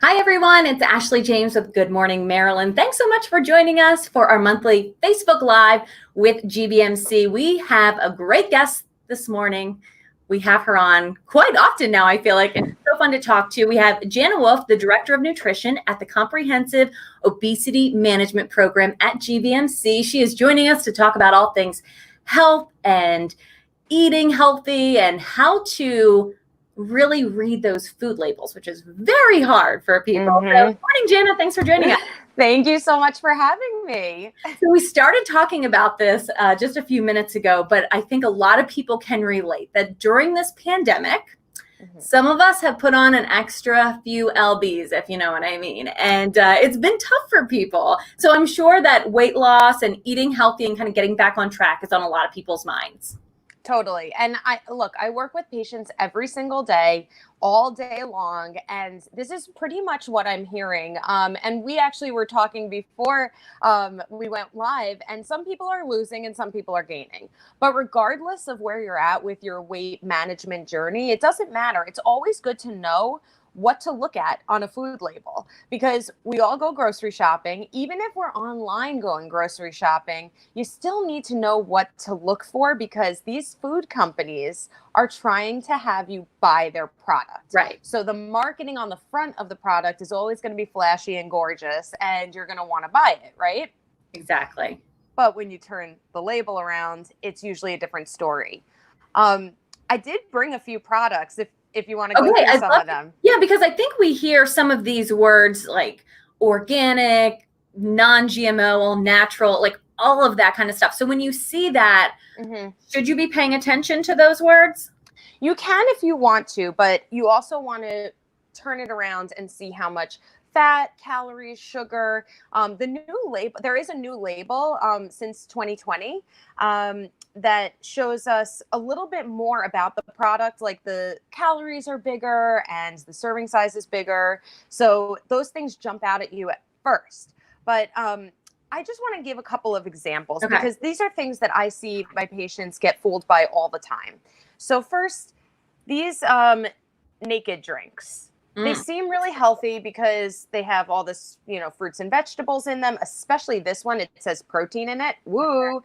Hi, everyone. It's Ashley James with Good Morning Maryland. Thanks so much for joining us for our monthly Facebook Live with GBMC. We have a great guest this morning. We have her on quite often now, I feel like, and it's so fun to talk to. We have Jana Wolf, the Director of Nutrition at the Comprehensive Obesity Management Program at GBMC. She is joining us to talk about all things health and eating healthy and how to really read those food labels, which is very hard for people. So, good morning, Jana. Thanks for joining us. Thank you so much for having me. So we started talking about this just a few minutes ago, but I think a lot of people can relate that during this pandemic, some of us have put on an extra few lbs, if you know what I mean. And it's been tough for people. So I'm sure that weight loss and eating healthy and kind of getting back on track is on a lot of people's minds. Totally. And I work with patients every single day, all day long. And this is pretty much what I'm hearing. And we actually were talking before we went live, and some people are losing and some people are gaining. But regardless of where you're at with your weight management journey, it doesn't matter. It's always good to know what to look at on a food label, because we all go grocery shopping. Even if we're online going grocery shopping, you still need to know what to look for, because these food companies are trying to have you buy their product. Right. So the marketing on the front of the product is always going to be flashy and gorgeous, and you're going to want to buy it, right? Exactly. But when you turn the label around, it's usually a different story. I did bring a few products if you want to go through some of them. Yeah, because I think we hear some of these words like organic, non-GMO, natural, like all of that kind of stuff. So when you see that, should you be paying attention to those words? You can if you want to, but you also want to turn it around and see how much fat, calories, sugar. The new label, there is a new label since 2020 that shows us a little bit more about the product, like the calories are bigger and the serving size is bigger. So those things jump out at you at first. But I just want to give a couple of examples, because these are things that I see my patients get fooled by all the time. So first, these naked drinks. They seem really healthy because they have all this, fruits and vegetables in them, especially this one. It says protein in it. Woo.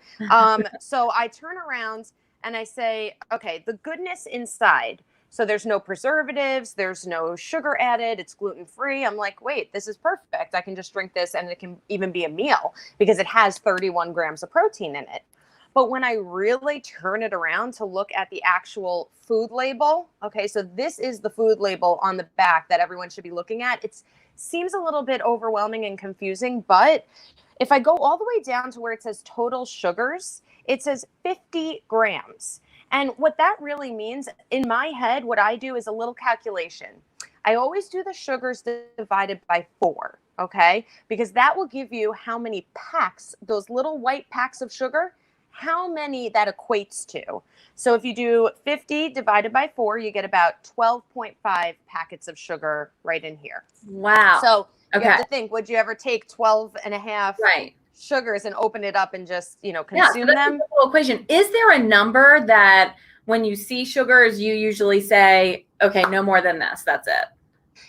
So I turn around and I say, okay, the goodness inside. So there's no preservatives. There's no sugar added. It's gluten-free. I'm like, wait, this is perfect. I can just drink this, and it can even be a meal because it has 31 grams of protein in it. But when I really turn it around to look at the actual food label, okay, so this is the food label on the back that everyone should be looking at. It seems a little bit overwhelming and confusing, but if I go all the way down to where it says total sugars, it says 50 grams. And what that really means, in my head, what I do is a little calculation. I always do the sugars divided by 4, okay? Because that will give you how many packs, those little white packs of sugar, how many that equates to. So if you do 50 divided by 4, you get about 12.5 packets of sugar right in here. Wow. So you have to think, would you ever take 12 and a half sugars and open it up and just, consume them? A simple equation. Is there a number that when you see sugars, you usually say, okay, no more than this, that's it?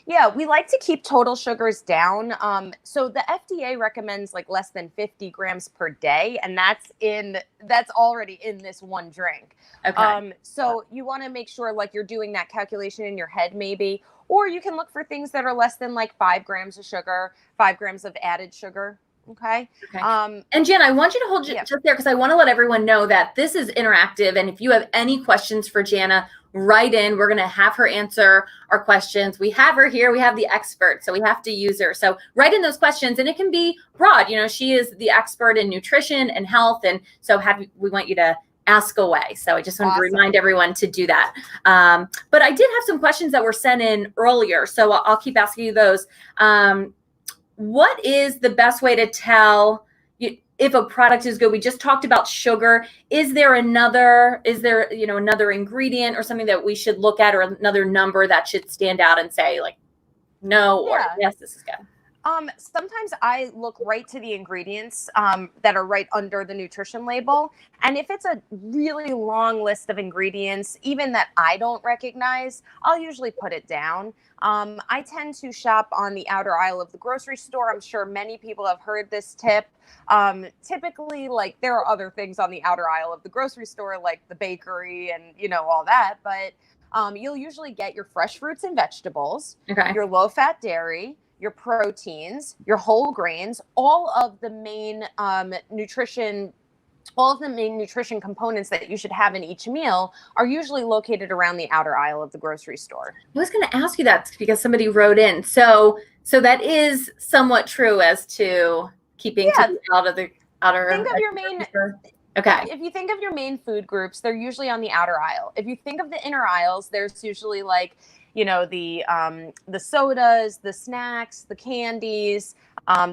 Yeah, we like to keep total sugars down. So the FDA recommends like less than 50 grams per day, and that's already in this one drink. Okay. So you want to make sure like you're doing that calculation in your head maybe, or you can look for things that are less than like 5 grams of sugar, 5 grams of added sugar. Okay. And Jen, I want you to hold just there, because I want to let everyone know that this is interactive. And if you have any questions for Jana, write in. We're going to have her answer our questions. We have her here. We have the expert, so we have to use her. So write in those questions, and it can be broad. She is the expert in nutrition and health. And so we want you to ask away. So I just want to remind everyone to do that. But I did have some questions that were sent in earlier, so I'll keep asking you those. What is the best way to tell if a product is good? We just talked about sugar. Is there another ingredient or something that we should look at, or another number that should stand out and say like, no, or yes, this is good? Sometimes I look right to the ingredients that are right under the nutrition label. And if it's a really long list of ingredients, even that I don't recognize, I'll usually put it down. I tend to shop on the outer aisle of the grocery store. I'm sure many people have heard this tip. Typically, like, there are other things on the outer aisle of the grocery store, like the bakery and, all that. But you'll usually get your fresh fruits and vegetables, your low-fat dairy, your proteins, your whole grains, all of the main nutrition components that you should have in each meal are usually located around the outer aisle of the grocery store. I was going to ask you that because somebody wrote in. So that is somewhat true as to keeping out of the outer. Think of your main. Okay. If you think of your main food groups, they're usually on the outer aisle. If you think of the inner aisles, there's usually like, the sodas, the snacks, the candies,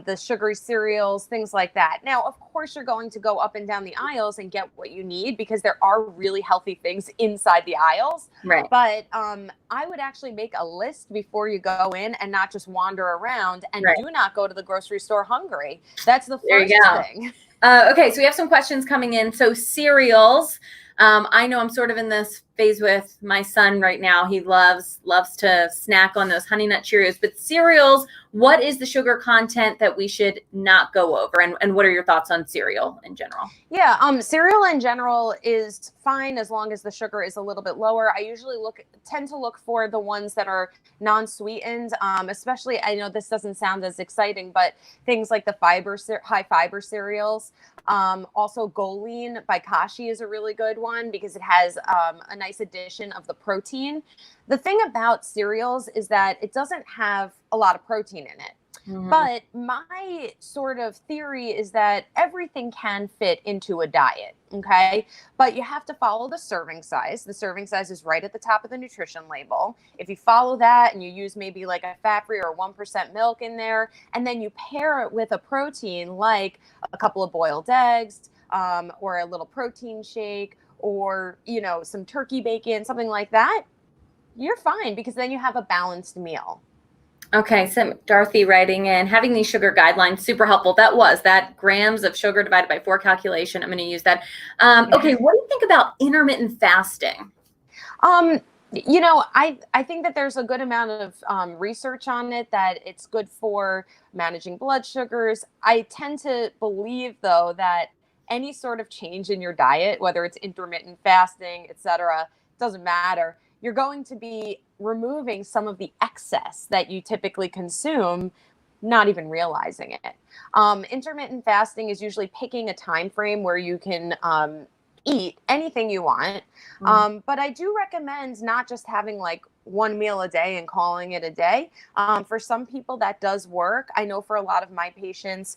the sugary cereals, things like that. Now, of course, you're going to go up and down the aisles and get what you need because there are really healthy things inside the aisles. Right. But I would actually make a list before you go in and not just wander around, and do not go to the grocery store hungry. That's the first thing. Okay, so we have some questions coming in. So cereals. I know I'm sort of in this phase with my son right now. He loves to snack on those Honey Nut Cheerios. But cereals, what is the sugar content that we should not go over? And what are your thoughts on cereal in general? Yeah, cereal in general is fine as long as the sugar is a little bit lower. I usually tend to look for the ones that are non-sweetened, especially, I know this doesn't sound as exciting, but things like the high fiber cereals. Also, Goleen by Kashi is a really good one because it has a nice addition of the protein. The thing about cereals is that it doesn't have a lot of protein in it. Mm-hmm. But my sort of theory is that everything can fit into a diet, okay? But you have to follow the serving size. The serving size is right at the top of the nutrition label. If you follow that and you use maybe like a fat-free or 1% milk in there, and then you pair it with a protein like a couple of boiled eggs, or a little protein shake, or, some turkey bacon, something like that, you're fine because then you have a balanced meal. Okay, so Dorothy writing in, having these sugar guidelines, super helpful. That grams of sugar divided by 4 calculation. I'm going to use that. Okay, what do you think about intermittent fasting? I think that there's a good amount of research on it, that it's good for managing blood sugars. I tend to believe, though, that any sort of change in your diet, whether it's intermittent fasting, etc., doesn't matter. You're going to be removing some of the excess that you typically consume, not even realizing it. Intermittent fasting is usually picking a time frame where you can eat anything you want. But I do recommend not just having like one meal a day and calling it a day. For some people that does work. I know for a lot of my patients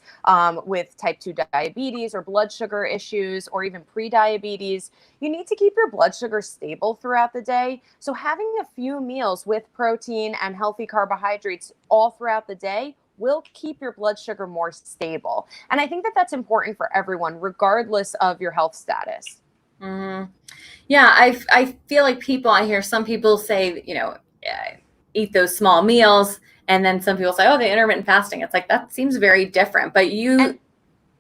with type 2 diabetes or blood sugar issues or even pre-diabetes, you need to keep your blood sugar stable throughout the day. So having a few meals with protein and healthy carbohydrates all throughout the day will keep your blood sugar more stable. And I think that that's important for everyone, regardless of your health status. Mm-hmm. Yeah, I feel like I hear some people say, eat those small meals. And then some people say, oh, the intermittent fasting. It's like, that seems very different. But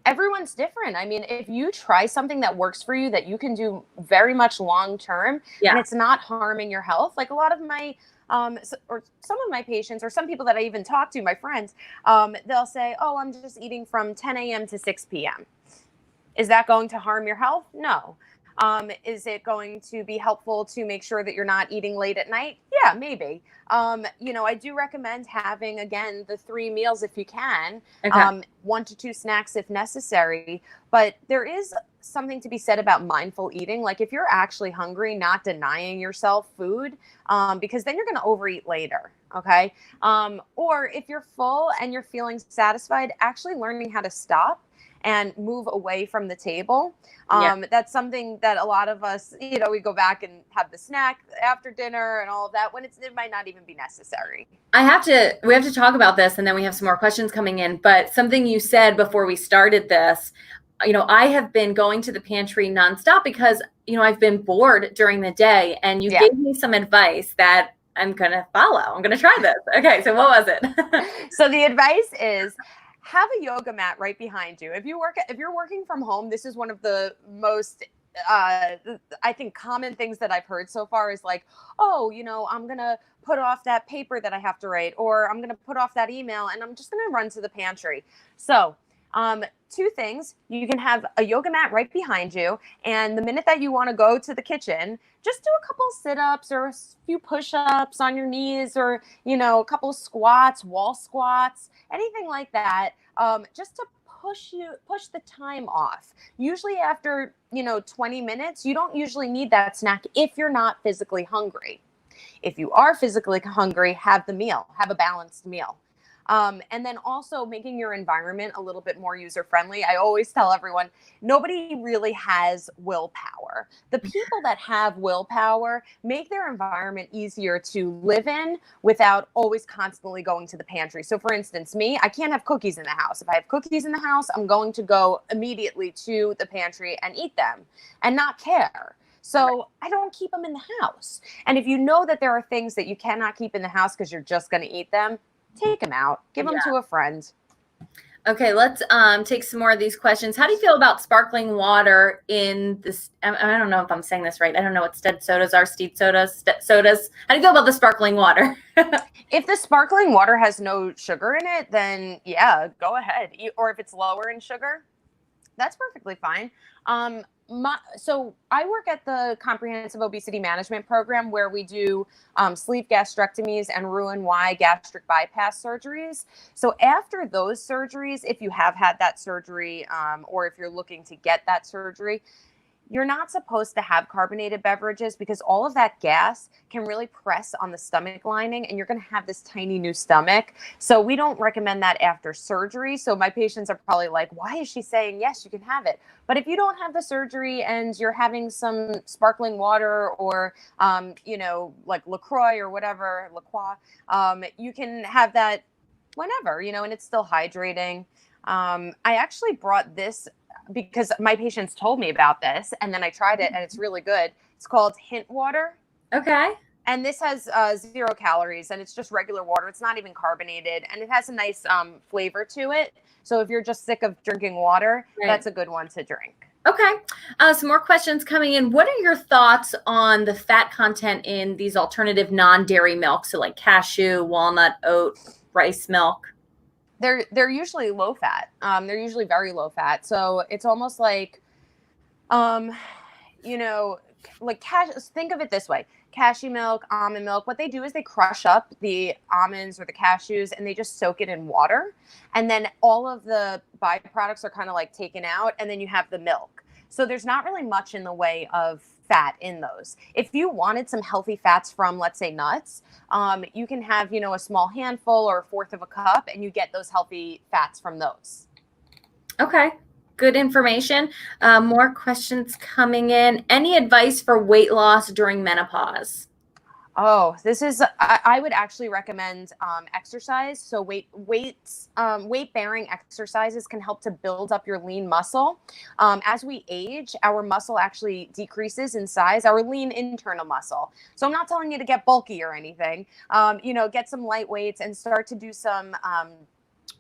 everyone's different. I mean, if you try something that works for you, that you can do very much long term, and it's not harming your health, like a lot of my or some of my patients, or some people that I even talk to, my friends, they'll say, oh, I'm just eating from 10 a.m. to 6 p.m. Is that going to harm your health? No. Is it going to be helpful to make sure that you're not eating late at night? Yeah, maybe. I do recommend having, again, the 3 meals if you can, 1 to 2 snacks if necessary. But there is something to be said about mindful eating. Like if you're actually hungry, not denying yourself food, because then you're going to overeat later. Okay. Or if you're full and you're feeling satisfied, actually learning how to stop and move away from the table. That's something that a lot of us, we go back and have the snack after dinner and all of that when it might not even be necessary. We have to talk about this, and then we have some more questions coming in. But something you said before we started this, I have been going to the pantry nonstop because, I've been bored during the day, and you gave me some advice that I'm going to follow. I'm going to try this. Okay. So what was it? So the advice is have a yoga mat right behind you. If you're working from home, this is one of the most I think common things that I've heard so far is like, oh, I'm going to put off that paper that I have to write, or I'm going to put off that email and I'm just going to run to the pantry. So, two things: you can have a yoga mat right behind you, and the minute that you want to go to the kitchen, just do a couple sit-ups or a few push-ups on your knees, or a couple of squats, wall squats, anything like that, just to push the time off. Usually after 20 minutes, you don't usually need that snack if you're not physically hungry. If you are physically hungry, have a balanced meal. And then also making your environment a little bit more user-friendly. I always tell everyone, nobody really has willpower. The people that have willpower make their environment easier to live in without always constantly going to the pantry. So for instance, me, I can't have cookies in the house. If I have cookies in the house, I'm going to go immediately to the pantry and eat them and not care. So I don't keep them in the house. And if you know that there are things that you cannot keep in the house because you're just going to eat them, take them out, give them to a friend. Okay, let's take some more of these questions. How do you feel about sparkling water in this? I don't know if I'm saying this right. I don't know what Stead sodas are. Steed sodas. How do you feel about the sparkling water? If the sparkling water has no sugar in it, then yeah, go ahead. Or if it's lower in sugar, that's perfectly fine. So I work at the Comprehensive Obesity Management Program, where we do sleeve gastrectomies and Roux-en-Y gastric bypass surgeries. So after those surgeries, if you have had that surgery, or if you're looking to get that surgery, you're not supposed to have carbonated beverages because all of that gas can really press on the stomach lining and you're going to have this tiny new stomach. So we don't recommend that after surgery. So my patients are probably like, why is she saying, yes, you can have it? But if you don't have the surgery and you're having some sparkling water or, like LaCroix or whatever, La Croix, you can have that whenever, and it's still hydrating. I actually brought this because my patients told me about this, and then I tried it, and it's really good. It's called Hint Water. Okay. And this has 0 calories, and it's just regular water. It's not even carbonated, and it has a nice flavor to it. So if you're just sick of drinking water, that's a good one to drink. Okay. Some more questions coming in. What are your thoughts on the fat content in these alternative non-dairy milks? So like cashew, walnut, oat, rice milk? They're usually low fat. They're usually very low fat. So it's almost like, like think of it this way: cashew milk, almond milk. What they do is they crush up the almonds or the cashews and they just soak it in water. And then all of the byproducts are kind of like taken out, and then you have the milk. So there's not really much in the way of fat in those. If you wanted some healthy fats from, let's say, nuts, you can have, a small handful or 1/4 of a cup, and you get those healthy fats from those. Okay. Good information. More questions coming in. Any advice for weight loss during menopause? Oh, I would actually recommend exercise. So weight-bearing exercises can help to build up your lean muscle. As we age, our muscle actually decreases in size, our lean internal muscle. So I'm not telling you to get bulky or anything. Get some light weights and start to do some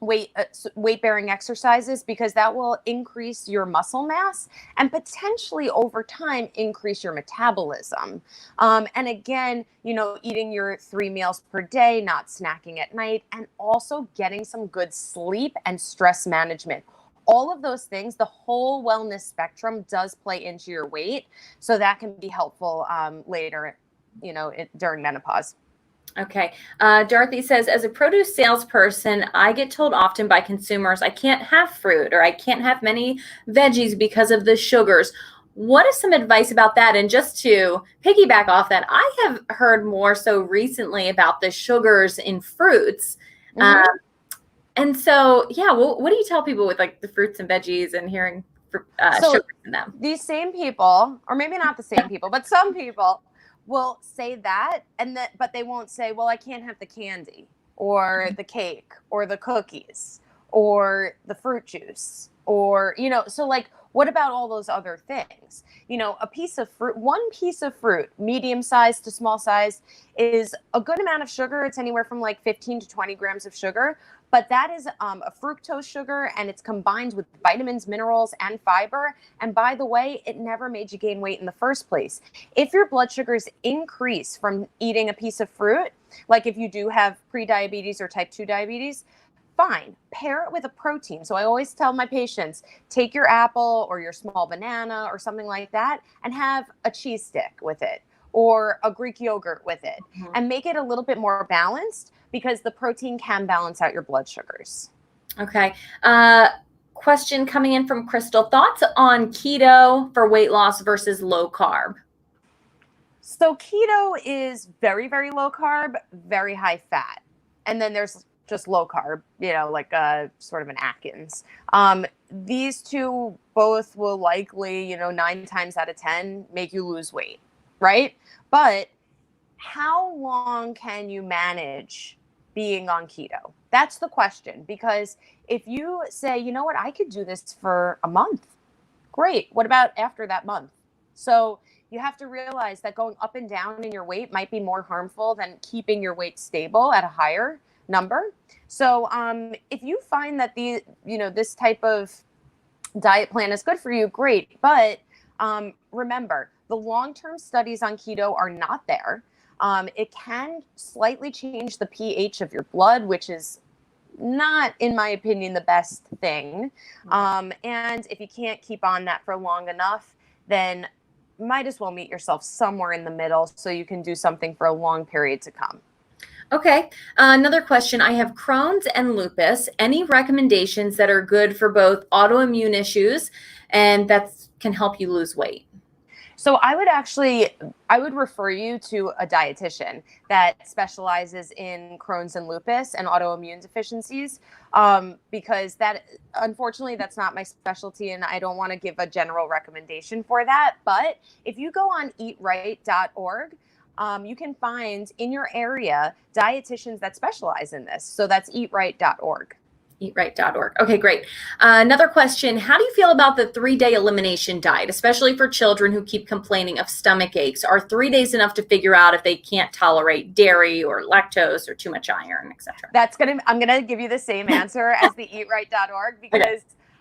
weight-bearing exercises, because that will increase your muscle mass and potentially over time increase your metabolism. And again, eating your 3 meals per day, not snacking at night, and also getting some good sleep and stress management. All of those things, the whole wellness spectrum does play into your weight. So that can be helpful later, during menopause. Okay. Dorothy says, as a produce salesperson, I get told often by consumers I can't have fruit or I can't have many veggies because of the sugars. What is some advice about that? And just to piggyback off that, I have heard more so recently about the sugars in fruits. Mm-hmm. And so, yeah, what do you tell people with like the fruits and veggies and hearing sugars in them? These same people, or maybe not the same people, but some people will say that, but they won't say, well, I can't have the candy or the cake or the cookies or the fruit juice or, so like What about all those other things? You know, a piece of fruit, one piece of fruit, medium size to small size, is a good amount of sugar. It's anywhere from like 15 to 20 grams of sugar, but that is a fructose sugar, and it's combined with vitamins, minerals, and fiber. And by the way, it never made you gain weight in the first place. If your blood sugars increase from eating a piece of fruit, like if you do have pre-diabetes or type 2 diabetes, fine, pair it with a protein. So I always tell my patients, take your apple or your small banana or something like that and have a cheese stick with it or a Greek yogurt with it, and make it a little bit more balanced, because the protein can balance out your blood sugars. Okay. Question coming in from Crystal. Thoughts on keto for weight loss versus low carb? So keto is very, very low carb, very high fat. And then there's just low carb, you know, like sort of an Atkins. These two both will likely, you know, 9 times out of 10 make you lose weight, right? But how long can you manage being on keto? That's the question. Because if you say, you know what, I could do this for a month, great. What about after that month? So you have to realize that going up and down in your weight might be more harmful than keeping your weight stable at a higher number. So if you find that this type of diet plan is good for you, great. But remember, the long-term studies on keto are not there. It can slightly change the pH of your blood, which is not, in my opinion, the best thing. And if you can't keep on that for long enough, then might as well meet yourself somewhere in the middle so you can do something for a long period to come. Okay. Another question. I have Crohn's and lupus. Any recommendations that are good for both autoimmune issues and that can help you lose weight? So I would refer you to a dietitian that specializes in Crohn's and lupus and autoimmune deficiencies, because unfortunately, that's not my specialty, and I don't want to give a general recommendation for that. But if you go on eatright.org, you can find in your area dietitians that specialize in this. So that's eatright.org. Eatright.org. Okay, great. Another question. How do you feel about the 3-day elimination diet, especially for children who keep complaining of stomach aches? Are 3 days enough to figure out if they can't tolerate dairy or lactose or too much iron, etc.? I'm going to give you the same answer as the eatright.org, because okay.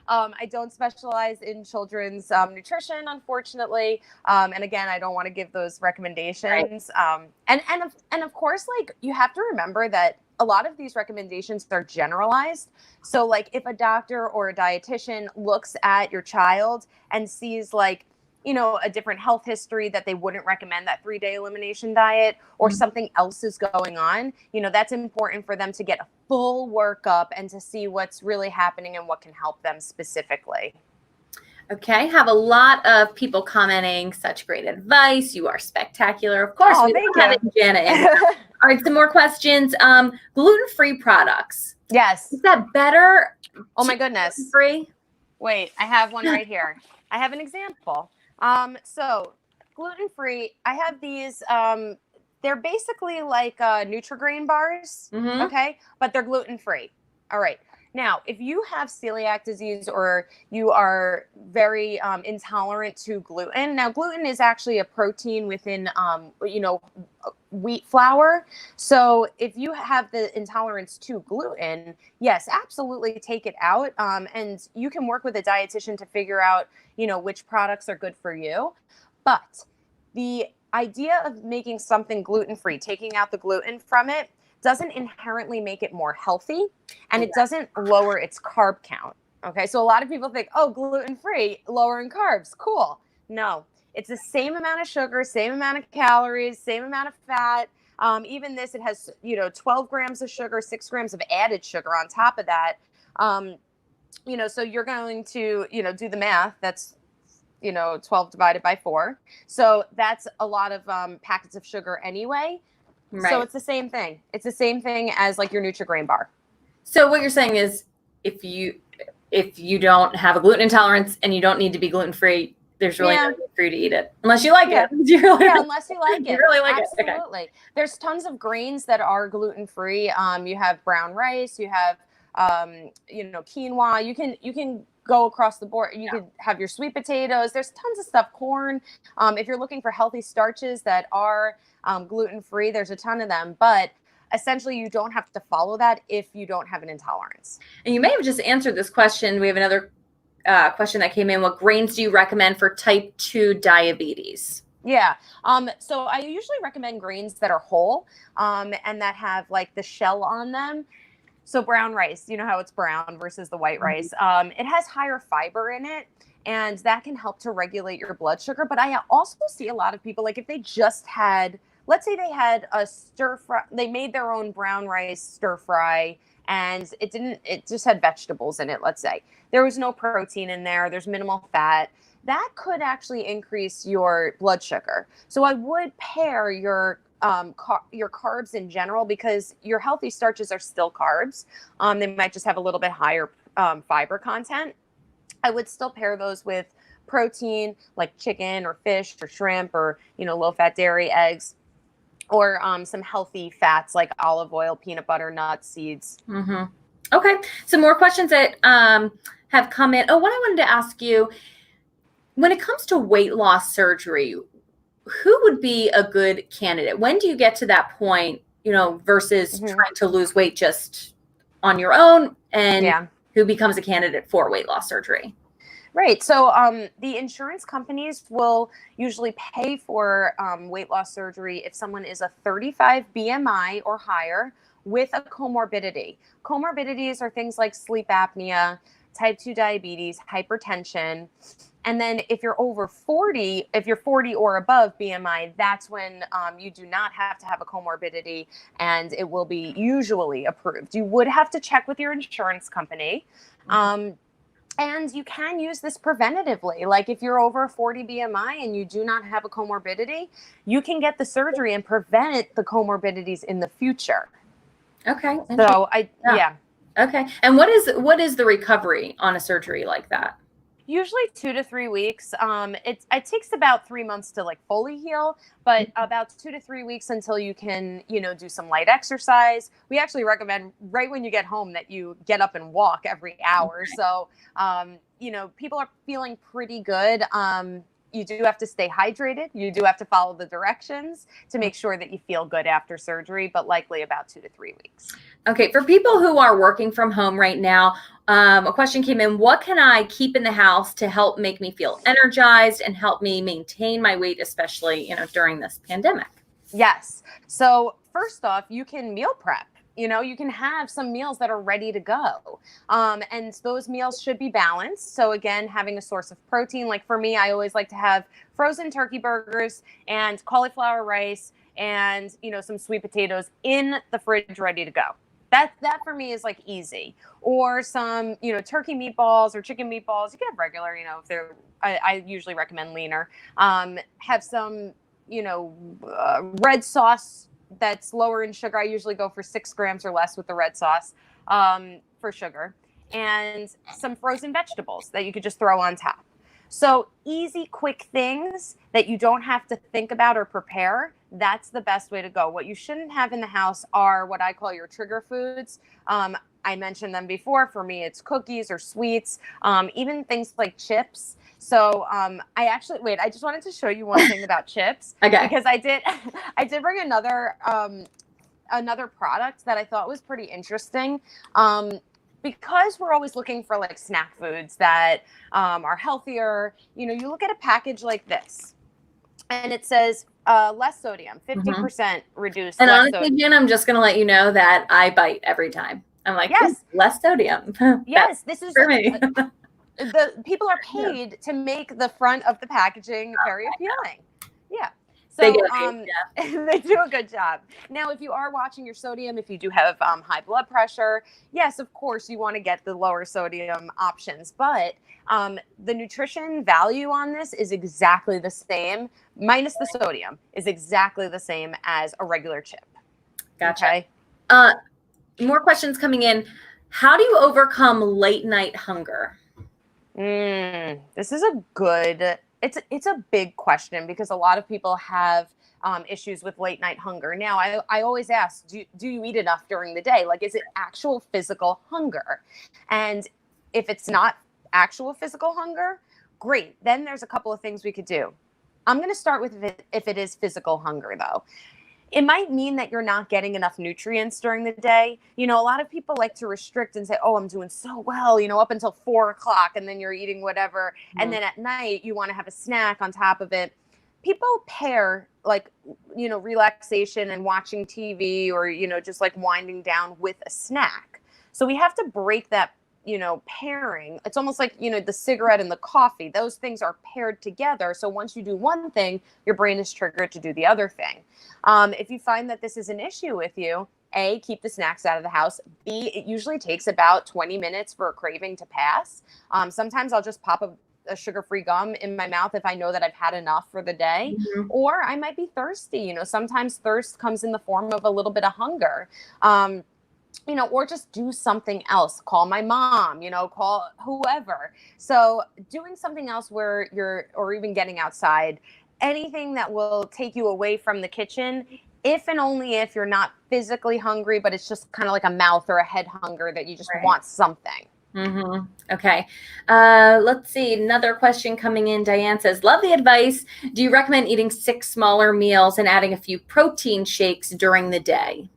I don't specialize in children's nutrition, unfortunately. And again, I don't want to give those recommendations. Right. And of course, like, you have to remember that a lot of these recommendations are generalized. So like if a doctor or a dietitian looks at your child and sees like, you know, a different health history that they wouldn't recommend that 3-day elimination diet, or something else is going on, you know, that's important for them to get a full workup and to see what's really happening and what can help them specifically. Okay, have a lot of people commenting, such great advice. You are spectacular. Of course, we love having Jana in. All right, some more questions. Gluten-free products. Yes. Is that better? Oh my goodness. Gluten-free? Wait, I have one right here. I have an example. So gluten-free, I have these, they're basically like Nutri-Grain bars, okay? But they're gluten-free. All right. Now, if you have celiac disease or you are very intolerant to gluten, now gluten is actually a protein within, wheat flour. So if you have the intolerance to gluten, yes, absolutely take it out. And you can work with a dietitian to figure out, you know, which products are good for you. But the idea of making something gluten-free, taking out the gluten from it, doesn't inherently make it more healthy, and it doesn't lower its carb count. Okay, so a lot of people think, oh, gluten-free, lowering carbs, cool. No, it's the same amount of sugar, same amount of calories, same amount of fat. Even this, it has, 12 grams of sugar, 6 grams of added sugar on top of that. So you're going to, do the math. That's 12 divided by 4. So that's a lot of packets of sugar anyway. Right. So it's the same thing. It's the same thing as like your Nutri-Grain bar. So what you're saying is if you don't have a gluten intolerance and you don't need to be gluten-free, there's really no need for you to eat it. Unless you like it. Unless you like it. You really like Absolutely. it. Okay. There's tons of grains that are gluten-free. You have brown rice, you have quinoa. You can go across the board. You could have your sweet potatoes. There's tons of stuff. Corn. If you're looking for healthy starches that are gluten-free, there's a ton of them. But essentially, you don't have to follow that if you don't have an intolerance. And you may have just answered this question. We have another question that came in. What grains do you recommend for type 2 diabetes? Yeah. So I usually recommend grains that are whole and that have like the shell on them. So brown rice, you know how it's brown versus the white rice. It has higher fiber in it, and that can help to regulate your blood sugar. But I also see a lot of people, like if they just had, let's say they had a stir fry, they made their own brown rice stir fry, and it just had vegetables in it, let's say. There was no protein in there, there's minimal fat. That could actually increase your blood sugar. So I would pair your carbs in general, because your healthy starches are still carbs. They might just have a little bit higher fiber content. I would still pair those with protein like chicken or fish or shrimp or, low fat dairy, eggs, or some healthy fats like olive oil, peanut butter, nuts, seeds. Mm-hmm. Okay. Some more questions that have come in. Oh, what I wanted to ask you, when it comes to weight loss surgery, who would be a good candidate? When do you get to that point, versus trying to lose weight just on your own, and who becomes a candidate for weight loss surgery? Right. So the insurance companies will usually pay for weight loss surgery if someone is a 35 BMI or higher with a comorbidity. Comorbidities are things like sleep apnea, type 2 diabetes, hypertension. And then if you're over 40, if you're 40 or above BMI, that's when you do not have to have a comorbidity, and it will be usually approved. You would have to check with your insurance company. And you can use this preventatively. Like if you're over 40 BMI and you do not have a comorbidity, you can get the surgery and prevent the comorbidities in the future. Okay. So Okay. And what is the recovery on a surgery like that? Usually 2 to 3 weeks. It takes about 3 months to like fully heal, but about 2 to 3 weeks until you can, do some light exercise. We actually recommend right when you get home that you get up and walk every hour. So, people are feeling pretty good. You do have to stay hydrated. You do have to follow the directions to make sure that you feel good after surgery, but likely about 2 to 3 weeks. Okay. For people who are working from home right now, a question came in. What can I keep in the house to help make me feel energized and help me maintain my weight, especially, during this pandemic? Yes. So first off, you can meal prep. You can have some meals that are ready to go. And those meals should be balanced. So again, having a source of protein, like for me, I always like to have frozen turkey burgers and cauliflower rice and, some sweet potatoes in the fridge ready to go. That for me is like easy. Or some, turkey meatballs or chicken meatballs. You can have regular, if they're, I usually recommend leaner. Have some, red sauce that's lower in sugar. I usually go for 6 grams or less with the red sauce for sugar, and some frozen vegetables that you could just throw on top. So easy, quick things that you don't have to think about or prepare. That's the best way to go. What you shouldn't have in the house are what I call your trigger foods. I mentioned them before. For me, it's cookies or sweets, even things like chips. So I just wanted to show you one thing about chips. Okay. Because I did bring another product that I thought was pretty interesting. Because we're always looking for like snack foods that are healthier, you look at a package like this and it says less sodium, 50% reduced. And honestly, Jen, I'm just going to let you know that I bite every time. I'm like, yes, less sodium. Yes, this is for me. The people are paid to make the front of the packaging very appealing. Yeah. So they do a good job. Now, if you are watching your sodium, if you do have high blood pressure, yes, of course, you want to get the lower sodium options. But the nutrition value on this is exactly the same, minus the sodium, is exactly the same as a regular chip. Gotcha. Okay? More questions coming in. How do you overcome late night hunger? This is it's a big question, because a lot of people have issues with late night hunger. Now, I always ask, do you eat enough during the day? Like, is it actual physical hunger? And if it's not actual physical hunger, great. Then there's a couple of things we could do. I'm going to start with if it is physical hunger, though. It might mean that you're not getting enough nutrients during the day. A lot of people like to restrict and say, oh, I'm doing so well, up until 4 o'clock, and then you're eating whatever. Mm-hmm. And then at night you want to have a snack on top of it. People pair relaxation and watching TV or, just like winding down with a snack. So we have to break that pairing. It's almost like, the cigarette and the coffee, those things are paired together. So once you do one thing, your brain is triggered to do the other thing. If you find that this is an issue with you, A, keep the snacks out of the house. B, it usually takes about 20 minutes for a craving to pass. Sometimes I'll just pop a sugar-free gum in my mouth if I know that I've had enough for the day, mm-hmm. or I might be thirsty. Sometimes thirst comes in the form of a little bit of hunger. Or just do something else. Call my mom, call whoever. So doing something else or even getting outside, anything that will take you away from the kitchen, if and only if you're not physically hungry, but it's just kind of like a mouth or a head hunger that you just want something. Mm-hmm. Okay. Let's see. Another question coming in. Diane says, love the advice. Do you recommend eating 6 smaller meals and adding a few protein shakes during the day?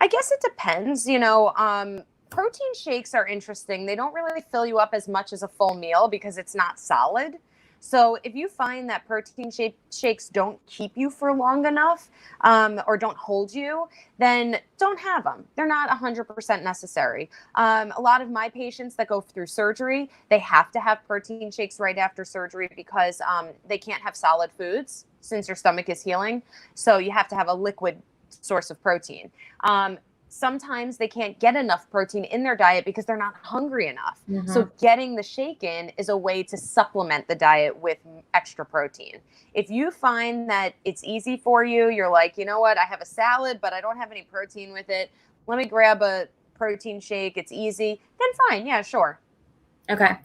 I guess it depends. Protein shakes are interesting. They don't really fill you up as much as a full meal because it's not solid. So if you find that protein shakes don't keep you for long enough or don't hold you, then don't have them. They're not 100% necessary. A lot of my patients that go through surgery, they have to have protein shakes right after surgery because they can't have solid foods since your stomach is healing. So you have to have a liquid source of protein. Sometimes they can't get enough protein in their diet because they're not hungry enough. Mm-hmm. So getting the shake in is a way to supplement the diet with extra protein. If you find that it's easy for you, you're like, you know what, I have a salad, but I don't have any protein with it. Let me grab a protein shake. It's easy. Then fine. Yeah, sure. Okay.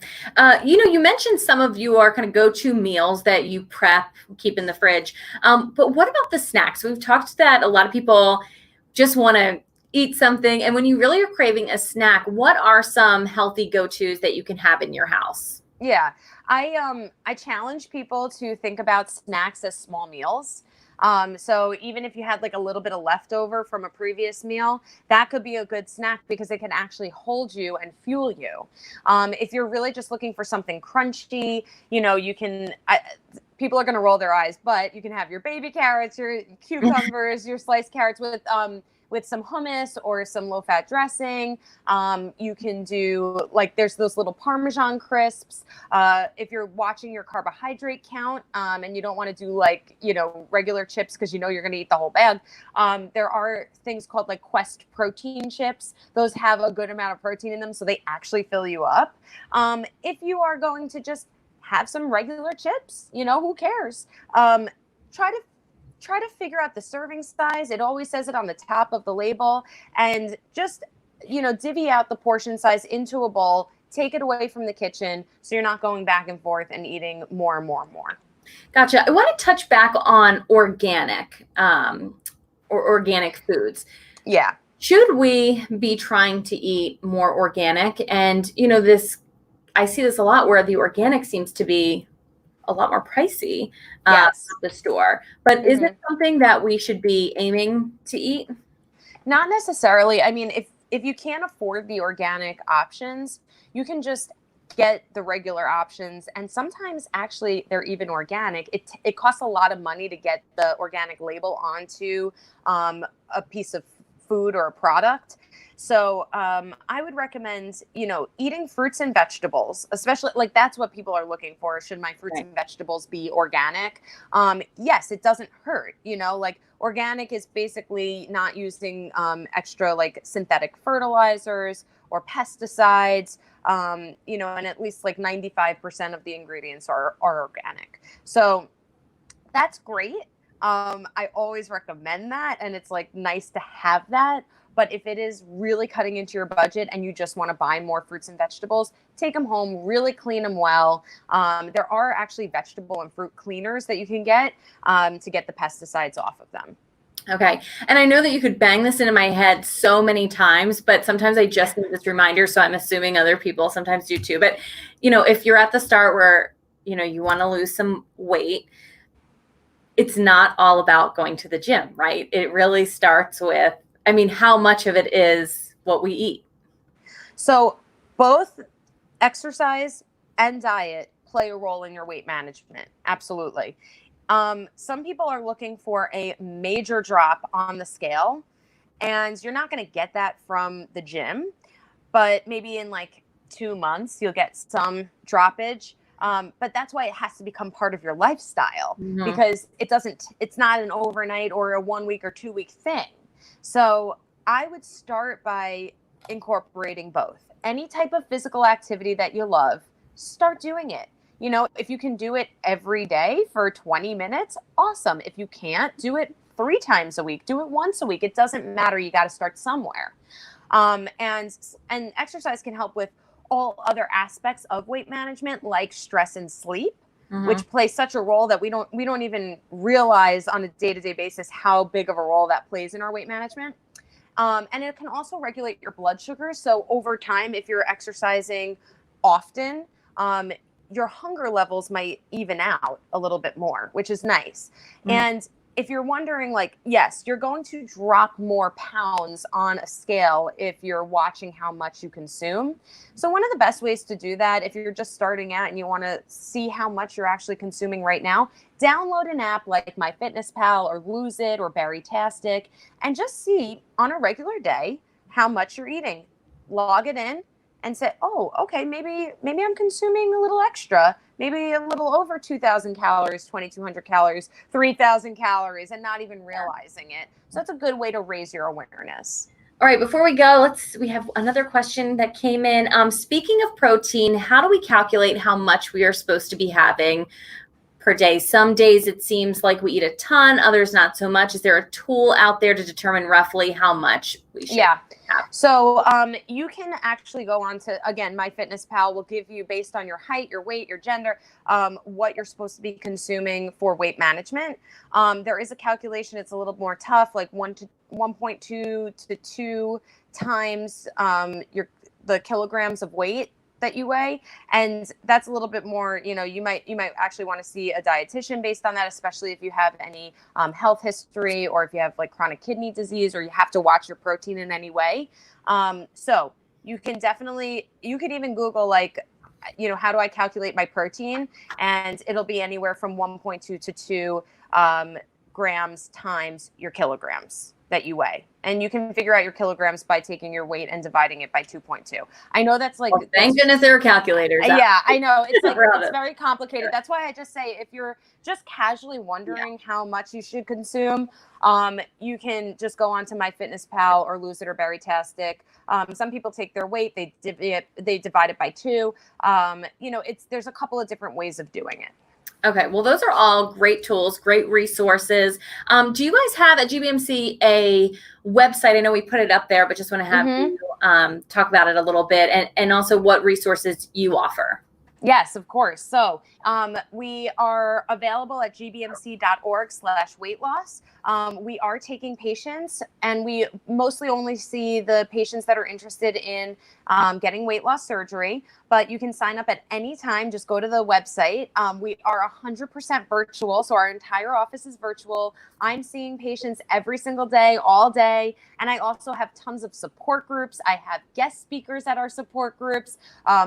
You mentioned some of your kind of go-to meals that you prep, keep in the fridge. But what about the snacks? We've talked that a lot of people just want to eat something. And when you really are craving a snack, what are some healthy go-tos that you can have in your house? Yeah, I challenge people to think about snacks as small meals. So even if you had like a little bit of leftover from a previous meal, that could be a good snack because it can actually hold you and fuel you. If you're really just looking for something crunchy, you can, people are going to roll their eyes, but you can have your baby carrots, your cucumbers, your sliced carrots with some hummus or some low-fat dressing. You can do, there's those little Parmesan crisps. If you're watching your carbohydrate count and you don't want to do regular chips because you're going to eat the whole bag, there are things called Quest protein chips. Those have a good amount of protein in them, so they actually fill you up. If you are going to just have some regular chips, who cares? Try to figure out the serving size. It always says it on the top of the label, and just, divvy out the portion size into a bowl, take it away from the kitchen so you're not going back and forth and eating more and more and more. Gotcha. I want to touch back on organic or organic foods. Yeah. Should we be trying to eat more organic? And, I see this a lot where the organic seems to be a lot more pricey at the store. But is it something that we should be aiming to eat? Not necessarily. I mean, if you can't afford the organic options, you can just get the regular options. And sometimes actually they're even organic. It costs a lot of money to get the organic label onto a piece of food or a product. So I would recommend, eating fruits and vegetables, especially that's what people are looking for. Should my fruits and vegetables be organic? Yes, it doesn't hurt. Organic is basically not using extra synthetic fertilizers or pesticides, and at least 95% of the ingredients are organic. So that's great. I always recommend that. And it's nice to have that. But if it is really cutting into your budget and you just want to buy more fruits and vegetables, take them home, really clean them well. There are actually vegetable and fruit cleaners that you can get to get the pesticides off of them. Okay. And I know that you could bang this into my head so many times, but sometimes I just need this reminder. So I'm assuming other people sometimes do too. But, if you're at the start where, you want to lose some weight, it's not all about going to the gym, right? It really starts with, how much of it is what we eat. So both exercise and diet play a role in your weight management. Absolutely. Some people are looking for a major drop on the scale, and you're not going to get that from the gym, but maybe in like 2 months, you'll get some droppage. But that's why it has to become part of your lifestyle, because it's not an overnight or a 1 week or 2 week thing. So I would start by incorporating both. Any type of physical activity that you love, start doing it. If you can do it every day for 20 minutes, awesome. If you can't, do it 3 times a week, do it once a week. It doesn't matter. You got to start somewhere. And exercise can help with all other aspects of weight management, like stress and sleep, which plays such a role that we don't even realize on a day-to-day basis how big of a role that plays in our weight management. And it can also regulate your blood sugar. So over time, if you're exercising often, your hunger levels might even out a little bit more, which is nice. And if you're wondering, yes, you're going to drop more pounds on a scale if you're watching how much you consume. So one of the best ways to do that, if you're just starting out and you want to see how much you're actually consuming right now, download an app like MyFitnessPal or Lose It or Berrytastic, and just see on a regular day how much you're eating. Log it in and say, oh, okay, maybe I'm consuming a little extra, maybe a little over 2,000 calories, 2,200 calories, 3,000 calories, and not even realizing it. So that's a good way to raise your awareness. All right, before we go, we have another question that came in. Speaking of protein, how do we calculate how much we are supposed to be having per day? Some days it seems like we eat a ton, others not so much. Is there a tool out there to determine roughly how much we should have? So you can actually go on to, again, MyFitnessPal will give you, based on your height, your weight, your gender, what you're supposed to be consuming for weight management. There is a calculation. It's a little more tough, like 1.2 to 2 times the kilograms of weight that you weigh, and that's a little bit more, you might actually want to see a dietitian based on that, especially if you have any health history, or if you have like chronic kidney disease, or you have to watch your protein in any way. So you can even Google how do I calculate my protein, and it'll be anywhere from 1.2 to 2 grams times your kilograms that you weigh. And you can figure out your kilograms by taking your weight and dividing it by 2.2. I know that's like, thank goodness there are calculators. Yeah, I know. It's it's very complicated. That's why I just say, if you're just casually wondering how much you should consume, you can just go on to MyFitnessPal or Lose It or Berrytastic. Some people take their weight, they divide it by 2. There's a couple of different ways of doing it. Okay, well, those are all great tools, great resources. Do you guys have at GBMC a website? I know we put it up there, but just want to have you talk about it a little bit, and also what resources you offer. Yes, of course. So we are available at gbmc.org/weight loss. We are taking patients, and we mostly only see the patients that are interested in getting weight loss surgery, but you can sign up at any time. Just go to the website. We are 100% virtual, so our entire office is virtual. I'm seeing patients every single day, all day, and I also have tons of support groups. I have guest speakers at our support groups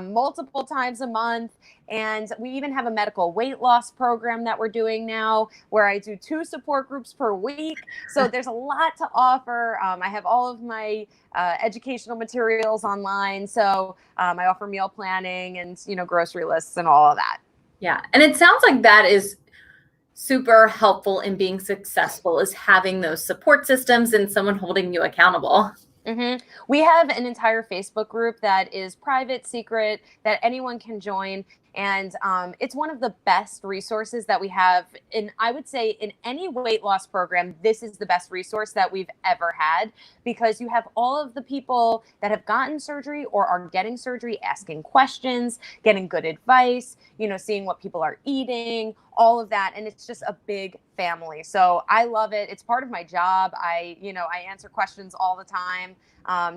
multiple times a month, and we even have a medical weight loss program that we're doing now, where I do 2 support groups per week. So there's a lot to offer. I have all of my educational materials online. So I offer meal planning and, grocery lists and all of that. Yeah. And it sounds like that is super helpful in being successful, is having those support systems and someone holding you accountable. We have an entire Facebook group that is private, secret, that anyone can join. And it's one of the best resources that we have. And I would say in any weight loss program, this is the best resource that we've ever had, because you have all of the people that have gotten surgery or are getting surgery asking questions, getting good advice, seeing what people are eating, all of that. And it's just a big family. So I love it. It's part of my job. I answer questions all the time.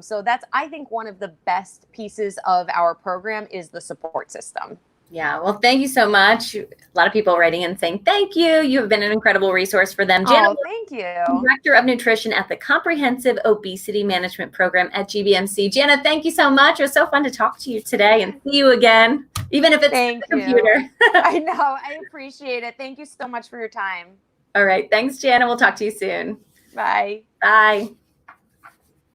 So that's, I think, one of the best pieces of our program is the support system. Yeah. Well, thank you so much. A lot of people writing in saying thank you. You have been an incredible resource for them. Jana, thank you. Director of Nutrition at the Comprehensive Obesity Management Program at GBMC. Jana, thank you so much. It was so fun to talk to you today and see you again, even if it's the computer. I know. I appreciate it. Thank you so much for your time. All right. Thanks, Jana. We'll talk to you soon. Bye. Bye.